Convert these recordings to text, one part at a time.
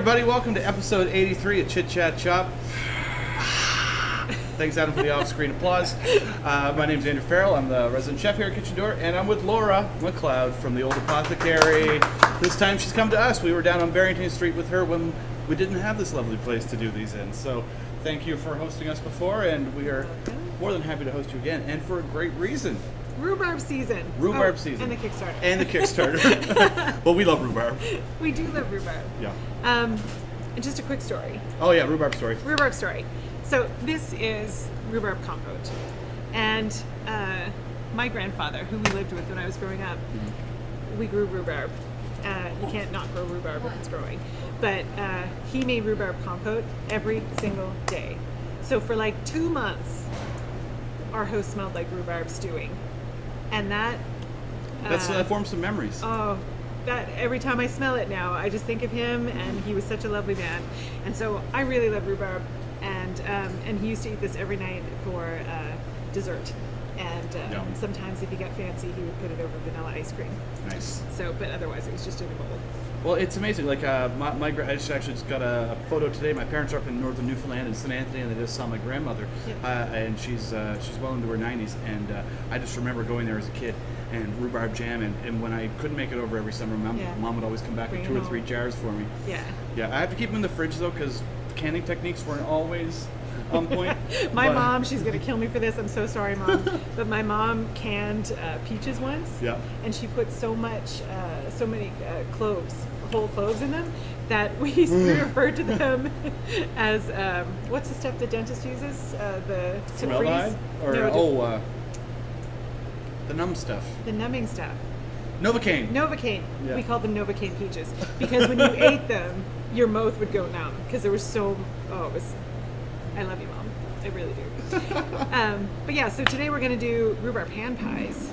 everybody. Welcome to episode 83 of Chit Chat Chop. Thanks, Adam, for the off-screen applause. My name's Andrew Farrell. I'm the resident chef here at Kitchen Door, and I'm with Laura McLeod from the Old Apothecary. This time she's come to us. We were down on Barrington Street with her when we didn't have this lovely place to do these in. So thank you for hosting us before, and we are more than happy to host you again, and for a great reason. Rhubarb season. Rhubarb season. And the Kickstarter. And the Kickstarter. Well, we love rhubarb. We do love rhubarb. Yeah. And just a quick story. Oh, yeah, rhubarb story. Rhubarb story. So this is rhubarb compote. And my grandfather, who we lived with when I was growing up, we grew rhubarb. You can't not grow rhubarb if it's growing. But he made rhubarb compote every single day. So for like 2 months, our house smelled like rhubarb stewing. And that forms some memories. Oh, that every time I smell it now, I just think of him, and he was such a lovely man. And so I really love rhubarb, and he used to eat this every night for dessert. And sometimes if he got fancy, he would put it over vanilla ice cream. Nice. So, but otherwise it was just in a bowl. Well, it's amazing. Like I just got a photo today. My parents are up in northern Newfoundland in St. Anthony, and they just saw my grandmother, and she's well into her 90s. And I just remember going there as a kid, and rhubarb jam. And when I couldn't make it over every summer, mom would always come back with 2 or 3 jars for me. Yeah. Yeah, I have to keep them in the fridge though, because the canning techniques weren't always on point. My mom, she's gonna kill me for this. I'm so sorry, Mom. But my mom canned peaches once. Yeah. And she put so many cloves, whole cloves in them, that we referred to them as what's the stuff the dentist uses? The to Formaldehyde? freeze. The numb stuff. The numbing stuff. Novocaine. Novocaine. Yeah. We called them Novocaine peaches because when you ate them, your mouth would go numb because there was so. Oh, it was. I love you, Mom. I really do. But yeah, so today we're going to do rhubarb hand pies,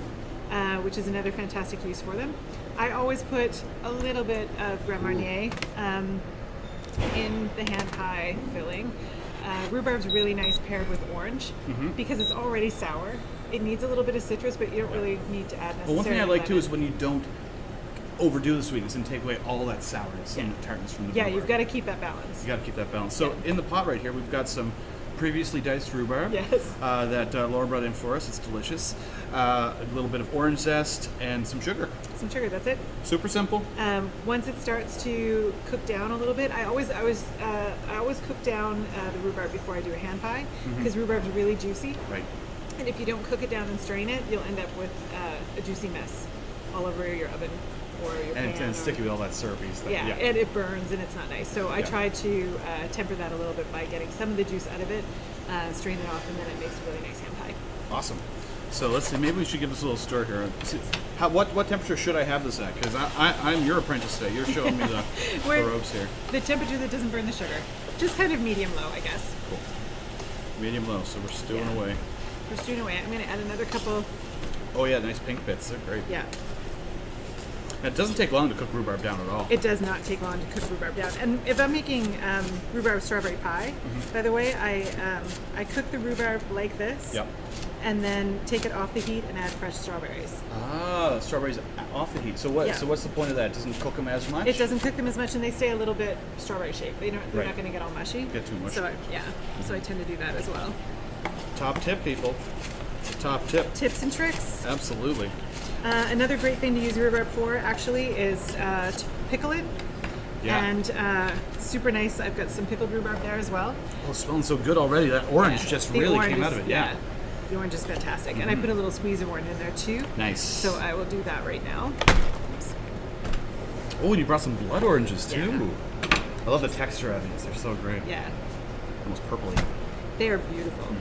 which is another fantastic use for them. I always put a little bit of Grand Marnier in the hand pie filling. Rhubarb's really nice paired with orange because it's already sour. It needs a little bit of citrus, but you don't really need to add necessarily. Well, one thing I like too is when you don't overdo the sweetness and take away all that sourness and the tartness from the rhubarb. You've got to keep that balance. You got to keep that balance. So in the pot right here, we've got some previously diced rhubarb that Laura brought in for us. It's delicious. A little bit of orange zest and some sugar. Some sugar. That's it. Super simple. Once it starts to cook down a little bit, I always cook down the rhubarb before I do a hand pie because rhubarb's really juicy. Right. And if you don't cook it down and strain it, you'll end up with a juicy mess all over your oven. Or your pan, and sticky with all that syrupy stuff. Yeah, and it burns and it's not nice. So I try to temper that a little bit by getting some of the juice out of it, strain it off, and then it makes a really nice hand pie. Awesome. So let's see, maybe we should give this a little stir here. What temperature should I have this at? Because I'm your apprentice today. You're showing me the ropes here. The temperature that doesn't burn the sugar. Just kind of medium-low, I guess. Cool. Medium-low, so we're stewing away. We're stewing away. I'm going to add another couple. Oh yeah, nice pink bits. They're great. Yeah. It doesn't take long to cook rhubarb down at all. It does not take long to cook rhubarb down. And if I'm making rhubarb strawberry pie, by the way, I cook the rhubarb like this, and then take it off the heat and add fresh strawberries. Ah, strawberries off the heat. So what? Yeah. So what's the point of that? It doesn't cook them as much? It doesn't cook them as much, and they stay a little bit strawberry shaped. They're not going to get all mushy. Get too mushy. So so I tend to do that as well. Top tip, people. Top tip. Tips and tricks. Absolutely. Another great thing to use rhubarb for, actually, is to pickle it. Yeah. And super nice. I've got some pickled rhubarb there as well. Oh, it's smelling so good already. That orange just really came out of it. Yeah. The orange is fantastic. And I put a little squeeze of orange in there, too. Nice. So I will do that right now. Oops. Oh, and you brought some blood oranges, too. Yeah. I love the texture of these. They're so great. Yeah. Almost purpley. They are beautiful.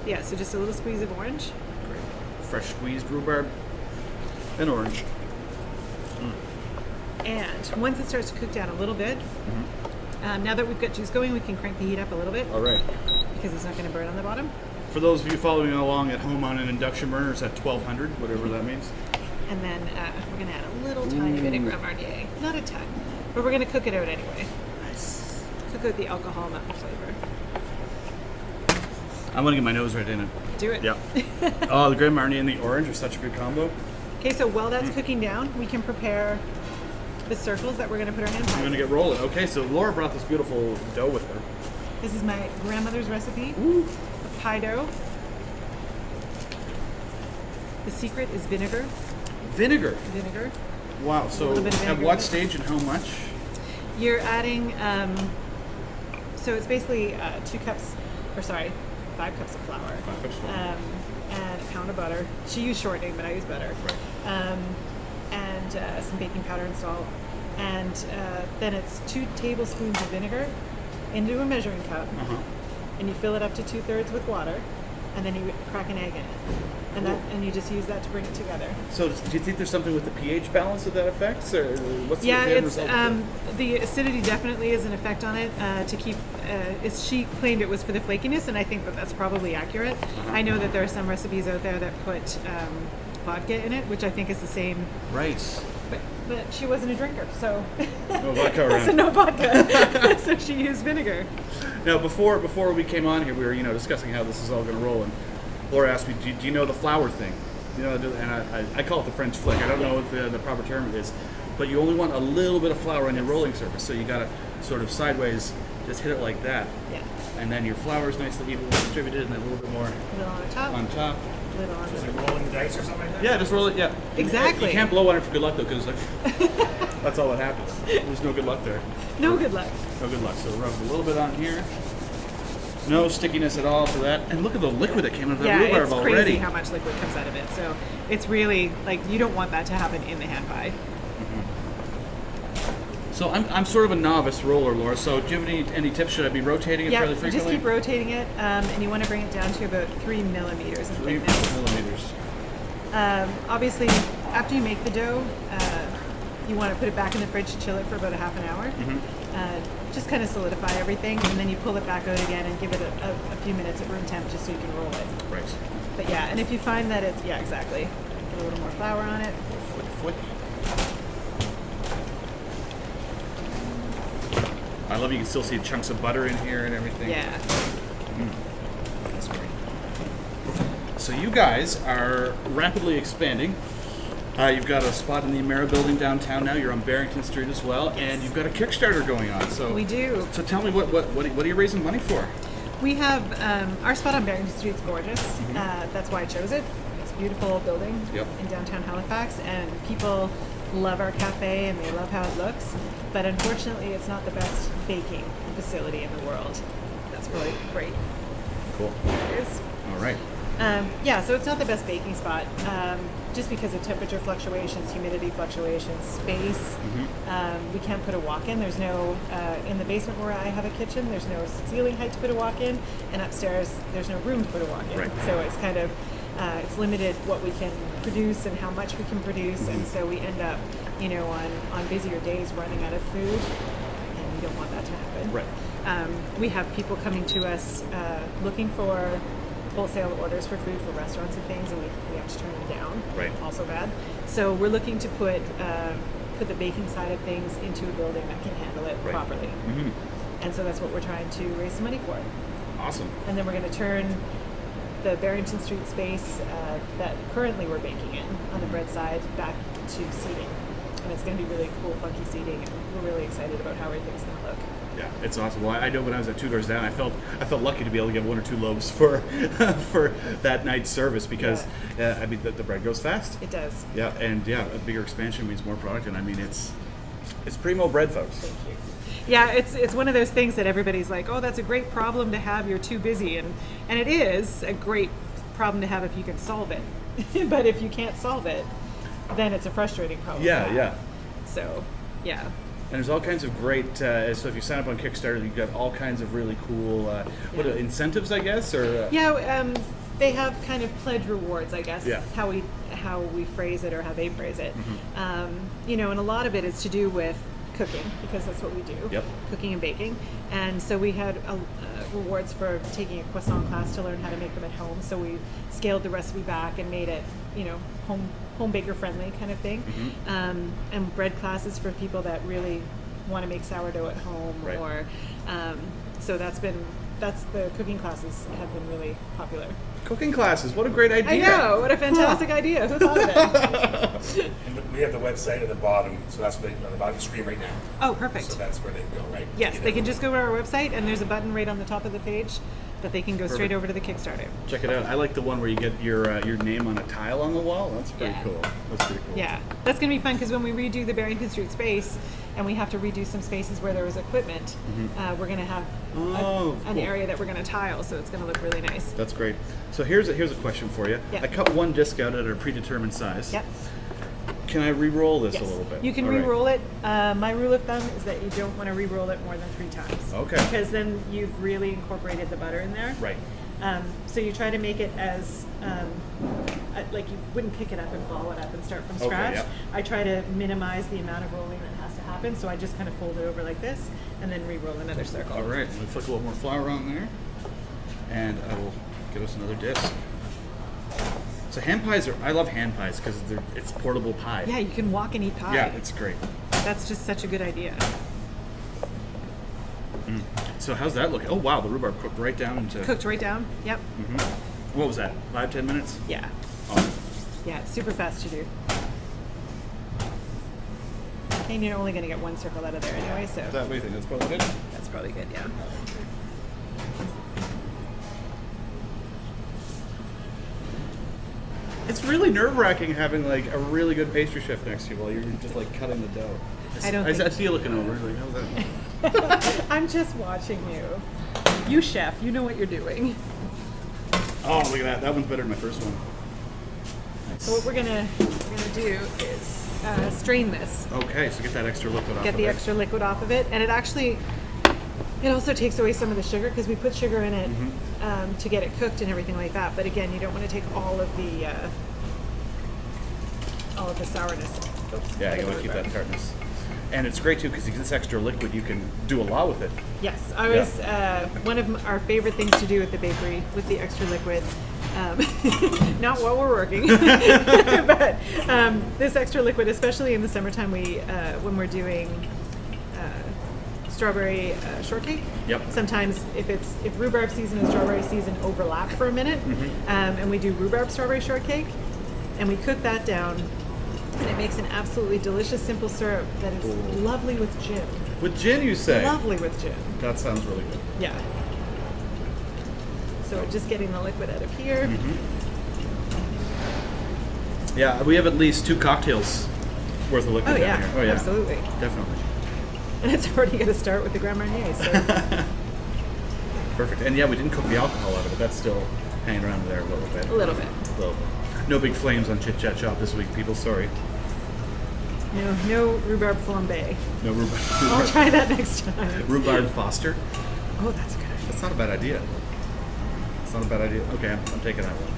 Yeah, so just a little squeeze of orange. Great. Fresh squeezed rhubarb. And orange. And once it starts to cook down a little bit, now that we've got juice going, we can crank the heat up a little bit. All right. Because it's not going to burn on the bottom. For those of you following along at home on an induction burner, it's at 1200, whatever that means. And then we're going to add a little tiny bit of Grand Marnier. Not a ton, but we're going to cook it out anyway. Nice. Cook out the alcohol, not the flavor. I'm going to get my nose right in it. Do it. Yeah. Oh, the Grand Marnier and the orange are such a good combo. Okay, so while that's cooking down, we can prepare the circles that we're going to put our hand pies I'm going to in. get rolling. Okay, so Laura brought this beautiful dough with her. This is my grandmother's recipe Ooh. of pie dough. The secret is vinegar. Vinegar. Vinegar. Wow, so little bit of at vinegar what in it. stage and how much? You're adding, so it's basically 5 cups of flour. 5 cups of flour. And a pound of butter. She used shortening, but I use butter. Right. And some baking powder and salt. And then it's 2 tablespoons of vinegar into a measuring cup. Uh-huh. And you fill it up to 2/3 with water. And then you crack an egg in it. And you just use that to bring it together. So do you think there's something with the pH balance that affects, or what's the end It's result of it? the acidity definitely is an effect on it. To keep, she claimed it was for the flakiness, and I think that that's probably accurate. Uh-huh. I know that there are some recipes out there that put vodka in it, which I think is the same. Right. But she wasn't a drinker, so No vodka around. so no vodka. So she used vinegar. Now, before we came on here, we were discussing how this is all going to roll, and Laura asked me, "Do you know the flour thing?" And I call it the French flick. I don't know what the proper term is, but you only want a little bit of flour on your rolling surface, so you got to sort of sideways just hit it like that, Yeah. and then your flour is nicely evenly distributed, and then a little bit more A little on top. on top. A little on Is the it rolling the dice or something like that? Yeah, just roll it. Yeah, Exactly. You can't blow on it for good luck though, because that's all that happens. There's no good luck there. No good luck. No good luck. So rub a little bit on here. No stickiness at all for that. And look at the liquid that came out of that Yeah, rhubarb it's already. crazy how much liquid comes out of it. So it's really like you don't want that to happen in the hand pie. So I'm sort of a novice roller, Laura. So do you have any tips? Should I be rotating it Yeah, fairly you frequently? just keep rotating it, and you want to bring it down to about 3 millimeters in 3 thickness. millimeters. Obviously, after you make the dough, you want to put it back in the fridge to chill it for about a half an hour. Just kind of solidify everything, and then you pull it back out again and give it a few minutes at room temp just so you can roll it. Right. But yeah, and if you find that it's, yeah, exactly. Put a little more flour on it. Flick, flick. I love you can still see chunks of butter in here and everything. Yeah. That's great. So you guys are rapidly expanding. You've got a spot in the Amera building downtown now. You're on Barrington Street as well, and you've got a Kickstarter going on. So We do. So tell me what are you raising money for? We have our spot on Barrington Street is gorgeous. That's why I chose it. It's a beautiful building Yep. in downtown Halifax, and people love our cafe and they love how it looks. But unfortunately, it's not the best baking facility in the world. That's really great. Cool. It is. All right. Yeah, so it's not the best baking spot, just because of temperature fluctuations, humidity fluctuations, space. We can't put a walk-in. There's no, in the basement where I have a kitchen, there's no ceiling height to put a walk-in, and upstairs there's no room to put a walk-in. Right. So it's kind of, it's limited what we can produce and how much we can produce, and so we end up, on busier days running out of food, and we don't want that to happen. Right. We have people coming to us looking for wholesale orders for food for restaurants and things, and we have to turn them down. Right. Also bad. So we're looking to put the baking side of things into a building that can handle it Right. properly. And so that's what we're trying to raise some money for. Awesome. And then we're going to turn the Barrington Street space that currently we're baking in on the bread side back to seating. And it's going to be really cool, funky seating, and we're really excited about how everything's going to look. Yeah, it's awesome. Well, I know when I was at 2 doors down, I felt lucky to be able to get 1 or 2 loaves for for that night's service because the bread goes fast. It does. Yeah, and a bigger expansion means more product, and I mean it's primo bread, folks. Thank you. Yeah, it's one of those things that everybody's like, oh, that's a great problem to have. You're too busy, and it is a great problem to have if you can solve it. But if you can't solve it, then it's a frustrating problem. Yeah. So, yeah. And there's all kinds of great. So if you sign up on Kickstarter, you've got all kinds of really cool incentives, I guess, or Yeah, they have kind of pledge rewards, I guess. Yeah. How we phrase it or how they phrase it. And a lot of it is to do with cooking, because that's what we do. Yep. Cooking and baking. And so we had rewards for taking a croissant class to learn how to make them at home. So we scaled the recipe back and made it, home baker friendly kind of thing. And bread classes for people that really want to make sourdough at home. Right. Or so that's been that's the cooking classes have been really popular. Cooking classes, what a great idea. I know, what a fantastic idea. Who thought of it? And we have the website at the bottom, so that's on the bottom of the screen right now. Oh, perfect. So that's where they go, right? Yes, they can just go to our website, and there's a button right on the top of the page that they can go straight Perfect. over to the Kickstarter. Check it out. I like the one where you get your name on a tile on the wall. That's pretty Yeah. cool. That's pretty cool. Yeah, that's going to be fun because when we redo the Barrington Street space and we have to redo some spaces where there was equipment, we're going to have an cool. area that we're going to tile, so it's going to look really nice. That's great. So here's a question for you. Yeah. I cut one disc out at a predetermined size. Yep. Can I re-roll this Yes. a little bit? You can All right. re-roll it. My rule of thumb is that you don't want to re-roll it more than 3 times. Okay. Because then you've really incorporated the butter in there. Right. So you try to make it as like you wouldn't pick it up and ball it up and start from Okay, scratch. yep. I try to minimize the amount of rolling that has to happen, so I just kind of fold it over like this and then re-roll another circle. All right. Let me flick a little more flour on there, and I will get us another disc. So hand pies I love hand pies because it's portable pie. Yeah, you can walk and eat pie. Yeah, it's great. That's just such a good idea. So how's that looking? Oh wow, the rhubarb cooked right down into. Cooked right down. Yep. What was that? 5-10 minutes? Yeah. Awesome. Yeah, it's super fast to do. And you're only going to get 1 circle out of there anyway, so What do you think? That's probably good. that's probably good, yeah. It's really nerve-wracking having like a really good pastry chef next to you while you're just like cutting the dough. I see you looking over. Like, how's that? I'm just watching you. You chef, you know what you're doing. Oh, look at that. That one's better than my first one. So what we're gonna do is strain this. Okay, so get that extra liquid off Get of the it. extra liquid off of it, and it also takes away some of the sugar because we put sugar in it to get it cooked and everything like that. But again, you don't want to take all of the sourness. Oops, Yeah, you want to keep that tartness. And it's great too because this extra liquid, you can do a lot with it. Yes, I was one of our favorite things to do at the bakery with the extra liquid. Not while we're working, but this extra liquid, especially in the summertime, when we're doing strawberry shortcake. Yep. Sometimes if rhubarb season and strawberry season overlap for a minute, and we do rhubarb strawberry shortcake, and we cook that down. And it makes an absolutely delicious simple syrup that is lovely with gin. With gin, you say? Lovely with gin. That sounds really good. Yeah. So we're just getting the liquid out of here. Yeah, we have at least 2 cocktails worth of liquid Oh yeah, down here. Oh yeah, absolutely. definitely. And it's already going to start with the Grand Marnier. So Perfect. And yeah, we didn't cook the alcohol out of it. That's still hanging around there a little bit. a little bit. A little bit. No big flames on Chit Chat Shop this week, people. Sorry. No rhubarb flambe. No rhubarb. I'll try that next time. Rhubarb Foster. Oh, that's good. That's not a bad idea. It's not a bad idea. Okay, I'm taking that one.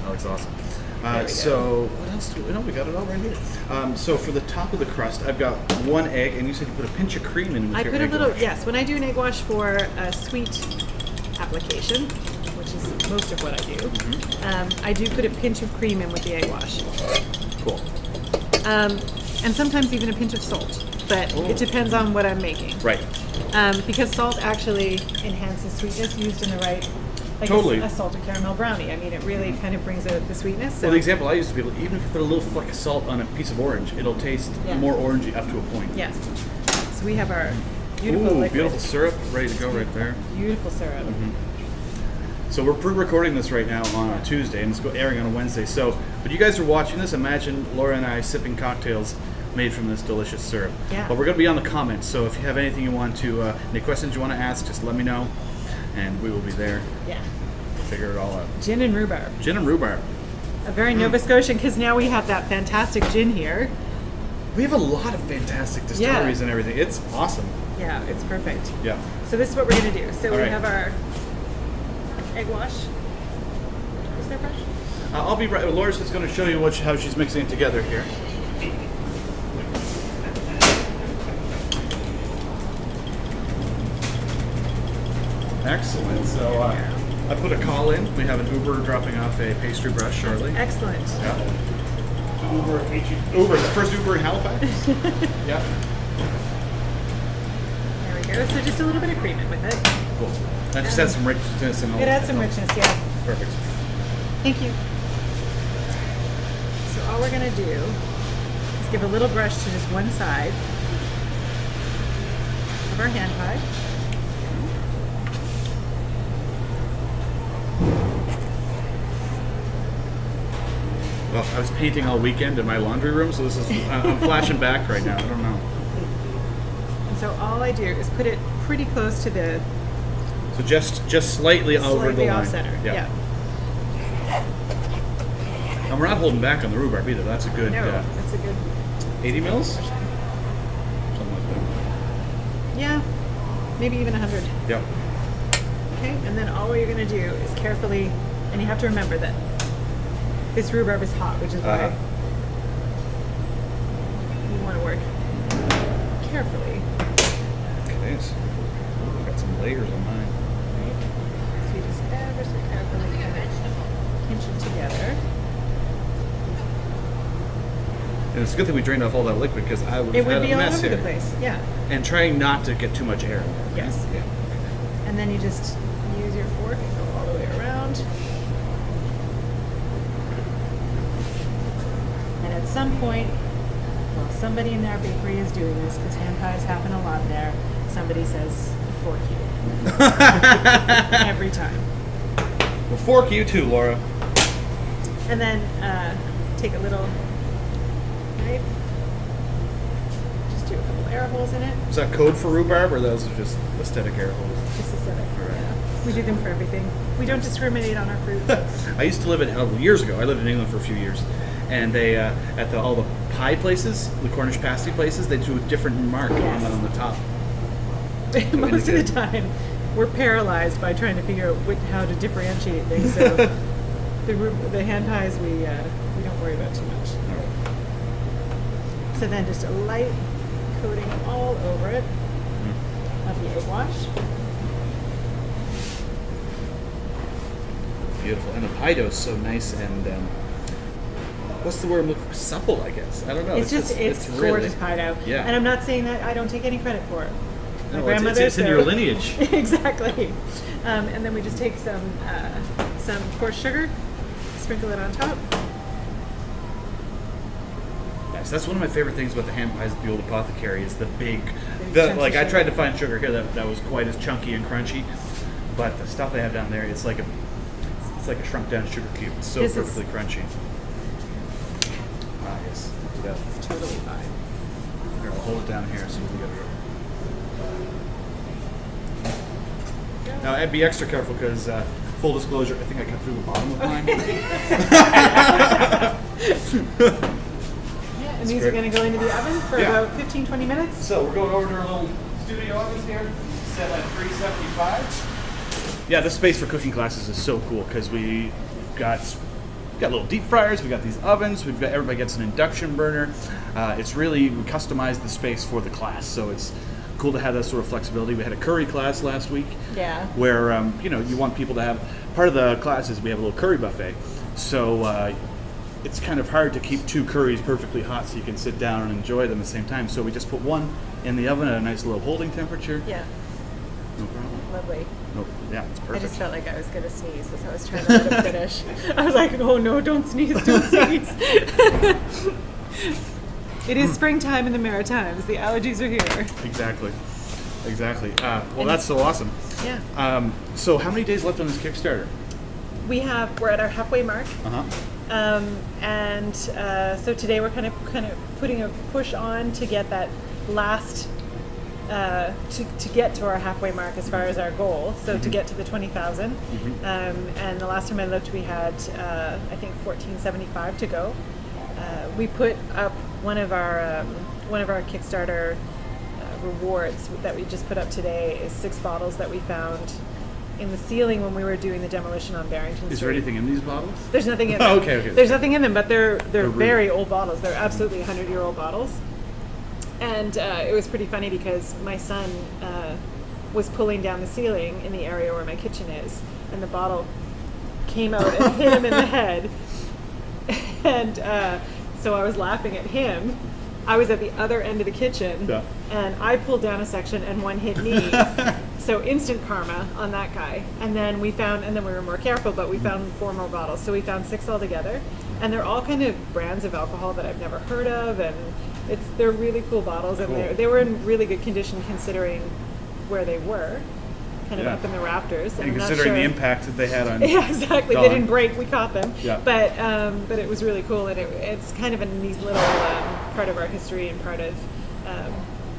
That looks awesome. There we So what else do we? No, we got it all right here. So for the top of the crust, I've got 1 egg, and you said you put a pinch of cream in with I your put a egg little, wash. yes, when I do an egg wash for a sweet application, which is most of what I do, I do put a pinch of cream in with the egg wash. Cool. And sometimes even a pinch of salt, but it depends on what I'm making. Right. Because salt actually enhances sweetness used in the right, like Totally. a salted caramel brownie. I mean, it really kind of brings out the sweetness. So Well, the example I use to people, even if you put a little fleck of salt on a piece of orange, it'll taste Yeah. more orangey up to a point. yes. So we have our beautiful Ooh, liquid. beautiful syrup, ready to go right there. Beautiful syrup. So we're pre-recording this right now on a Tuesday, and it's airing on a Wednesday. So, but you guys are watching this. Imagine Laura and I sipping cocktails made from this delicious syrup. Yeah. But we're going to be on the comments. So if you have anything you want to, any questions you want to ask, just let me know, and we will be there Yeah. to figure it all out. Gin and rhubarb. Gin and rhubarb. A very Nova Scotian, because now we have that fantastic gin here. We have a lot of fantastic distilleries and everything. It's awesome. Yeah, it's perfect. Yeah. So this is what we're going to do. So All we right. have our egg wash. Is there brush? I'll be right. Laura's just going to show you how she's mixing it together here. Excellent. So I put a call in. We have an Uber dropping off a pastry brush shortly. Excellent. Yeah. Uber, the first Uber in Halifax. Yeah. here. So just a little bit of cream in with it. Cool. That just adds some richness and all. It adds some richness, yeah. Perfect. Thank you. So all we're gonna do is give a little brush to just one side of our hand pie. Well, I was painting all weekend in my laundry room, so this is I'm flashing back right now. I don't know. And so all I do is put it pretty close to the So just slightly over the line. off center. Yeah. And we're not holding back on the rhubarb either. That's a good No, that's a good 80 mils? Something like that. Yeah, maybe even 100. Yep. Okay, and then all you're going to do is carefully, and you have to remember that this rhubarb is hot, which is why you want to work carefully. Okay, so got some layers on mine. So you just ever so carefully kind of pinch it together. And it's a good thing we drained off all that liquid because I would It have would had be a all mess over here. the place, yeah. And trying not to get too much air in there. Yes. Yeah. And then you just use your fork and go all the way around. And at some point, while somebody in our bakery is doing this, because hand pies happen a lot there, somebody says, fork you. Every time. Well, fork you too, Laura. And then take a little knife, just do a couple air holes in it. Was that code for rhubarb, or those are just aesthetic air holes? Just aesthetic. All right. Yeah. We do them for everything. We don't discriminate on our fruit. I used to live in years ago. I lived in England for a few years, and they at all the pie places, the Cornish pasty places, they do a different mark Yes. on the top. Most of the time, we're paralyzed by trying to figure out how to differentiate things. So the hand pies we don't worry about too much. So then just a light coating all over it of the egg wash. Beautiful, and the pie dough is so nice and what's the word I'm looking for? Supple, I guess. I don't know. It's really, gorgeous pie dough. Yeah. And I'm not saying that I don't take any credit for it. My No, grandmother. it's in your lineage. Exactly. And then we just take some coarse sugar, sprinkle it on top. Yes, that's one of my favorite things about the hand pies at the Old Apothecary is the big, chunky like I sugar. tried to find sugar here that was quite as chunky and crunchy, but the stuff they have down there, it's like a shrunk down sugar cube. It's so This is- perfectly crunchy. Ah, yes. Look at that. It's totally fine. Here, I'll hold it down here so we can get it. Now, I'd be extra careful because, full disclosure, I think I cut through the bottom of mine. Yeah, and these are great. going to go into the oven for Yeah. about 15-20 minutes. So we're going over to our little studio ovens here, set at 375. Yeah, this space for cooking classes is so cool because we've got little deep fryers, we've got these ovens, everybody gets an induction burner. It's really, we customized the space for the class, so it's cool to have that sort of flexibility. We had a curry class last week. Yeah. Where you want people to have part of the class is we have a little curry buffet, so it's kind of hard to keep two curries perfectly hot so you can sit down and enjoy them at the same time. So we just put one in the oven at a nice little holding temperature. Yeah, No problem. lovely. No, yeah, it's I perfect. just felt like I was going to sneeze as I was trying to let it finish. I was like, oh no, don't sneeze, don't sneeze. It is springtime in the Maritimes. The allergies are here. Exactly. Well, that's so awesome. Yeah. So how many days left on this Kickstarter? We're at our halfway mark. Uh-huh. So today we're kind of putting a push on to get that last to get to our halfway mark as far as our goal. So to get to the 20,000. And the last time I looked, we had I think 1475 to go. We put up one of our Kickstarter rewards that we just put up today is 6 bottles that we found in the ceiling when we were doing the demolition on Barrington Street. Is there anything in these bottles? There's nothing in them. Oh, okay. There's nothing in them, but they're really- very old bottles. They're absolutely 100-year-old bottles. And it was pretty funny because my son was pulling down the ceiling in the area where my kitchen is, and the bottle came out and hit him in the head. And so I was laughing at him I was at the other end of the kitchen, Yeah. and I pulled down a section, and one hit me. So instant karma on that guy. And then we were more careful, but we found 4 more bottles. So we found 6 altogether, and they're all kind of brands of alcohol that I've never heard of, and they're really cool bottles, and Cool. they were in really good condition considering where they were, kind of Yeah. up in the rafters. And I'm not considering the sure- impact that they had on Yeah, exactly. Dawn. They didn't break. We caught them. Yeah. But it was really cool, and it's kind of a neat little part of our history and part of,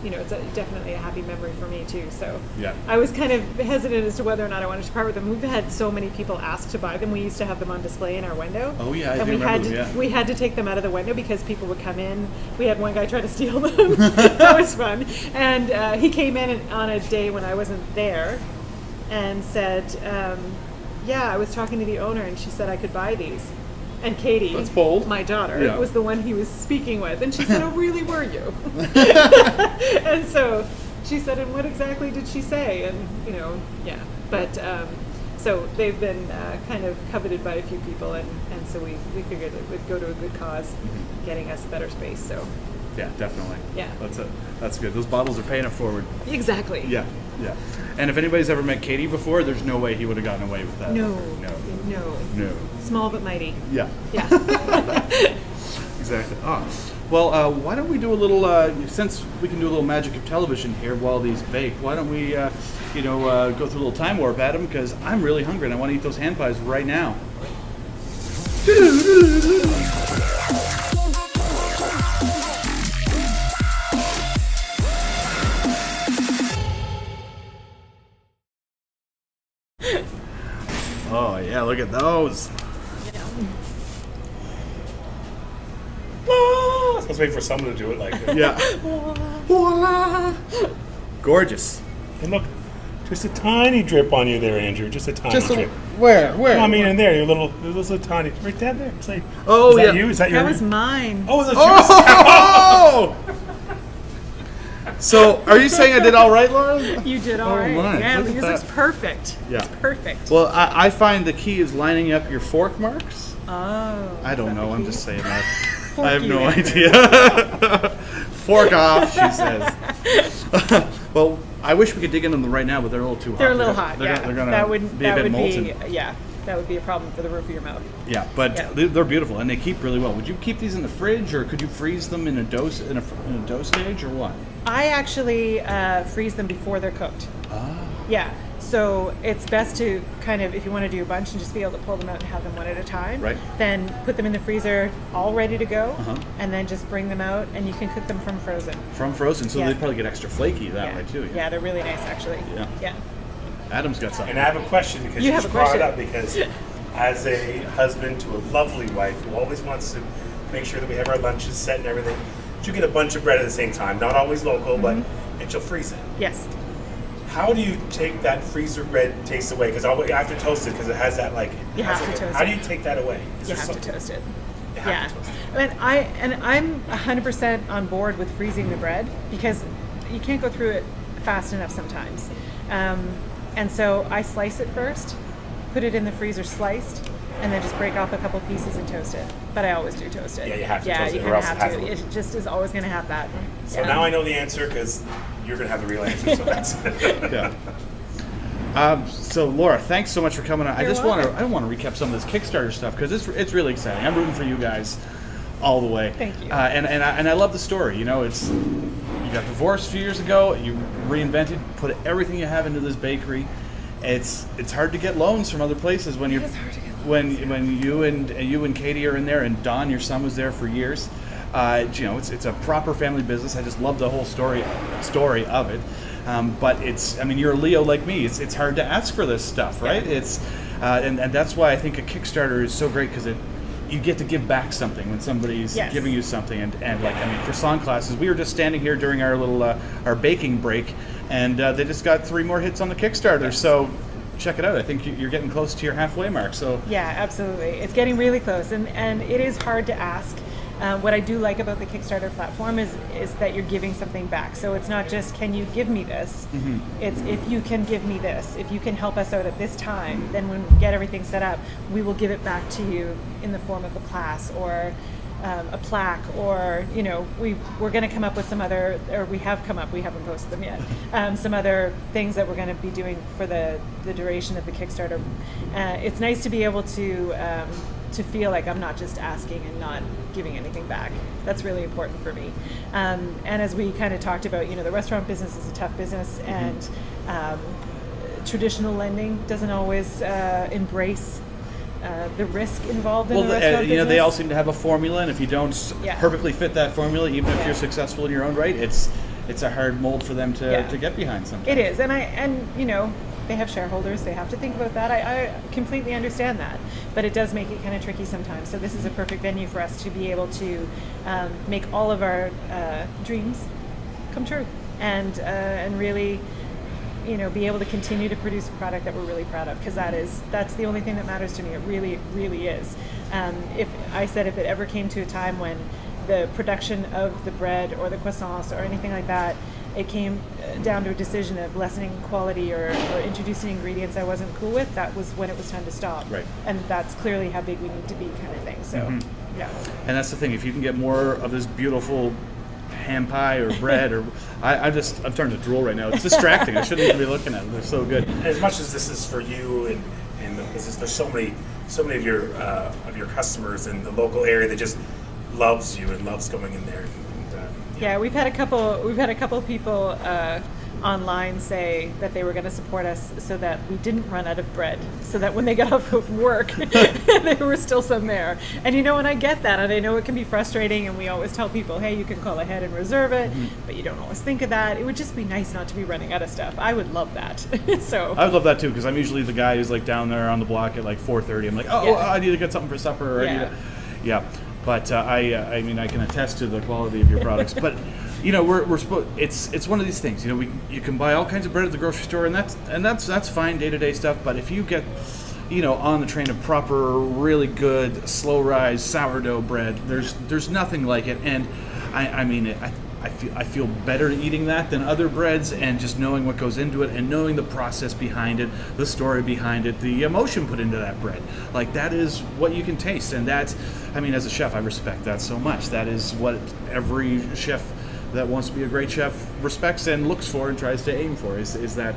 it's definitely a happy memory for me too. So Yeah. I was kind of hesitant as to whether or not I wanted to part with them. We've had so many people ask to buy them. We used to have them on display in our window. Oh, yeah, I and do we remember had them, to yeah. we had to take them out of the window because people would come in. We had one guy try to steal them. That was fun. And he came in on a day when I wasn't there, and said, I was talking to the owner, and she said I could buy these. And Katie, That's bold. my daughter, Yeah. was the one he was speaking with. And she said, oh, really, were you? And so she said, and what exactly did she say? And, But so they've been kind of coveted by a few people, and so we figured it would go to a good cause, getting us better space. So Yeah, definitely. Yeah. That's good. Those bottles are paying it forward. exactly. Yeah. And if anybody's ever met Katie before, there's no way he would have gotten away with that. No. No. Small but mighty. Yeah. Yeah. Exactly. Well, why don't we do a little, since we can do a little magic of television here while these bake, why don't we, go through a little time warp, Adam, because I'm really hungry and I want to eat those hand pies right now. Oh, yeah, look at those. Let's wait for someone to do it like that. Yeah. Voila! Gorgeous. And look, just a tiny drip on you there, Andrew. Just a tiny drip. Where? No, I mean, in there, your little tiny, right down there. It's like, Oh, is that yeah. you? Is that That your? was mine. Oh, is that yours? Oh! So, are you saying I did all right, Laura? You did all Oh, right. my. Yeah, Look at this that. looks perfect. Yeah. It's perfect. Well, I find the key is lining up your fork marks. Oh. I don't is that know. the I'm key? just saying that. Fork I have you no in. idea. Fork off, she says. Well, I wish we could dig into them right now, but they're a little too hot. They're a little hot. They're Yeah. gonna, they're gonna that would be a bit that would molten. be yeah. That would be a problem for the roof of your mouth. Yeah, but Yeah. they're beautiful and they keep really well. Would you keep these in the fridge, or could you freeze them in a dough stage, or what? I actually freeze them before they're cooked. Ah. Yeah. So it's best to kind of, if you want to do a bunch and just be able to pull them out and have them one at a time, Right. then put them in the freezer all ready to go, Uh-huh. and then just bring them out, and you can cook them from frozen. From frozen, so Yeah. they'd probably get extra flaky that yeah. way too. Yeah, they're really nice actually. Yeah. Yeah. Adam's got something. And I have a question because You you have just a brought it question. up because as a husband to a lovely wife who always wants to make sure that we have our lunches set and everything, you get a bunch of bread at the same time, not always local, but and you'll freeze it. Yes. How do you take that freezer bread taste away? Because I have to toast it because it has that like. You have to like, toast How it. do you take that away? Is You there have to something- toast it. You have Yeah, to toast it. and I'm 100% on board with freezing the bread because you can't go through it fast enough sometimes. And so I slice it first, put it in the freezer sliced, and then just break off a couple pieces and toast it. But I always do toast it. Yeah, you have to yeah, toast you it, kind or of else it have has to. a- It just is always going to have that. So Yeah. now I know the answer because you're gonna have the real answer. So that's. Yeah. So Laura, thanks so much for coming on. I You're just want to want to recap some of this Kickstarter stuff because it's really exciting. I'm rooting for you guys all the way. Thank you. And I love the story. You know, it's you got divorced a few years ago. You reinvented, put everything you have into this bakery. It's hard to get loans from other places when you're is hard to get when you and Katie are in there, and Don, your son, was there for years. You know, it's a proper family business. I just love the whole story of it. But you're a Leo like me. It's hard to ask for this stuff, right? Yeah. It's and that's why I think a Kickstarter is so great because you get to give back something when somebody's Yes. giving you something. And croissant classes. We were just standing here during our little our baking break, and they just got 3 more hits on the Kickstarter. So check it out. I think you're getting close to your halfway mark. So Yeah, absolutely. It's getting really close, and it is hard to ask. What I do like about the Kickstarter platform is that you're giving something back. So it's not just, can you give me this? Mm-hmm. It's, if you can give me this, if you can help us out at this time, then when we get everything set up, we will give it back to you in the form of a class or a plaque, or we're going to come up with some other, or we have come up, we haven't posted them yet, some other things that we're going to be doing for the duration of the Kickstarter. It's nice to be able to feel like I'm not just asking and not giving anything back. That's really important for me. And as we kind of talked about, the restaurant business is a tough business, and traditional lending doesn't always embrace the risk involved in the restaurant business. They all seem to have a formula, and if you don't perfectly fit that formula, even if you're successful in your own right, it's a hard mold for them to get behind sometimes. It is, and they have shareholders, they have to think about that. I completely understand that, but it does make it kind of tricky sometimes. So this is a perfect venue for us to be able to make all of our dreams come true, and really be able to continue to produce a product that we're really proud of, because that's the only thing that matters to me. It really, really is. If it ever came to a time when the production of the bread or the croissants or anything like that, it came down to a decision of lessening quality or introducing ingredients I wasn't cool with, that was when it was time to stop. Right. And that's clearly how big we need to be, kind of thing. So, yeah. And that's the thing. If you can get more of this beautiful ham pie or bread, or I'm starting to drool right now. It's distracting. I shouldn't even be looking at them. They're so good. As much as this is for you and the business, there's so many of your customers in the local area that just loves you and loves going in there. Yeah, we've had a couple people online say that they were going to support us so that we didn't run out of bread, so that when they got off of work, there were still some there. And and I get that, and I know it can be frustrating, and we always tell people, hey, you can call ahead and reserve it, but you don't always think of that. It would just be nice not to be running out of stuff. I would love that. So I would love that too, because I'm usually the guy who's like down there on the block at like 4:30. I'm like, I need to get something for supper. Or But I mean, I can attest to the quality of your products. But we're supposed. It's one of these things. You can buy all kinds of bread at the grocery store, and that's fine, day-to-day stuff. But if you get on the train of proper, really good, slow rise sourdough bread, there's nothing like it. And I feel better eating that than other breads, and just knowing what goes into it and knowing the process behind it, the story behind it, the emotion put into that bread. Like, that is what you can taste, and that's, as a chef, I respect that so much. That is what every chef that wants to be a great chef respects and looks for and tries to aim for, is that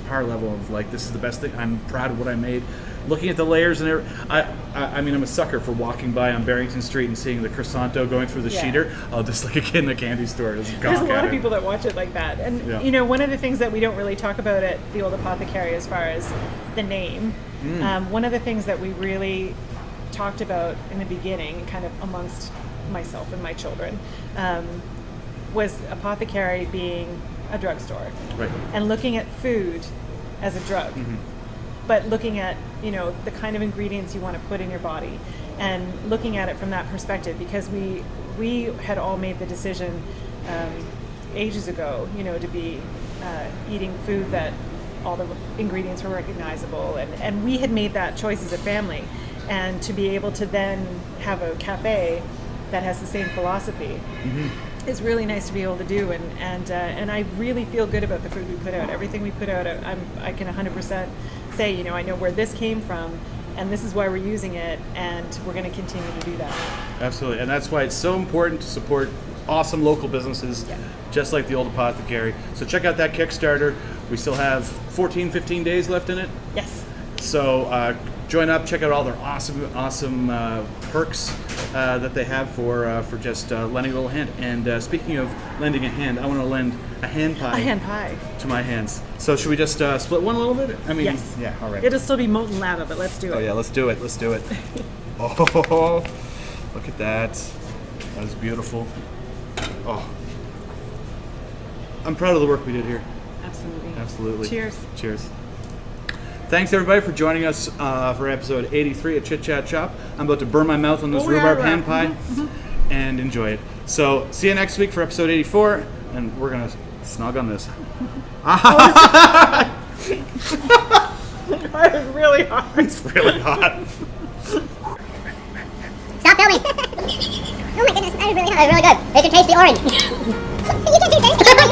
power level of like, this is the best thing. I'm proud of what I made. Looking at the layers and everything. I'm a sucker for walking by on Barrington Street and seeing the croissanto going through the sheeter. Oh, just like a kid in a candy store. There's a lot of people that watch it like that. And one of the things that we don't really talk about at the Old Apothecary as far as the name, one of the things that we really talked about in the beginning, kind of amongst myself and my children, was apothecary being a drugstore, right, and looking at food as a drug, but looking at the kind of ingredients you want to put in your body, and looking at it from that perspective, because we had all made the decision ages ago, to be eating food that all the ingredients were recognizable, and we had made that choice as a family, and to be able to then have a cafe that has the same philosophy. It's really nice to be able to do, and I really feel good about the food we put out. Everything we put out, I can 100% say, I know where this came from, and this is why we're using it, and we're going to continue to do that. Absolutely, and that's why it's so important to support awesome local businesses, just like the Old Apothecary. So check out that Kickstarter. We still have 15 days left in it. Yes. So join up, check out all their awesome perks that they have for just lending a little hand. And speaking of lending a hand, I want to lend a hand pie to my hands. So should we just split one a little bit? Yes. Yeah, all right. It'll still be molten lava, but let's do it. Oh yeah, let's do it. Oh, look at that. That is beautiful. Oh, I'm proud of the work we did here. Absolutely. Cheers. Thanks everybody for joining us for episode 83 of Chit Chat Shop. I'm about to burn my mouth on this rhubarb hand pie and enjoy it. So see you next week for episode 84, and we're gonna snog on this. It's really hot. It's really hot. Stop filming! Oh my goodness, that is really hot. That is really good. You can taste the orange. You can taste it.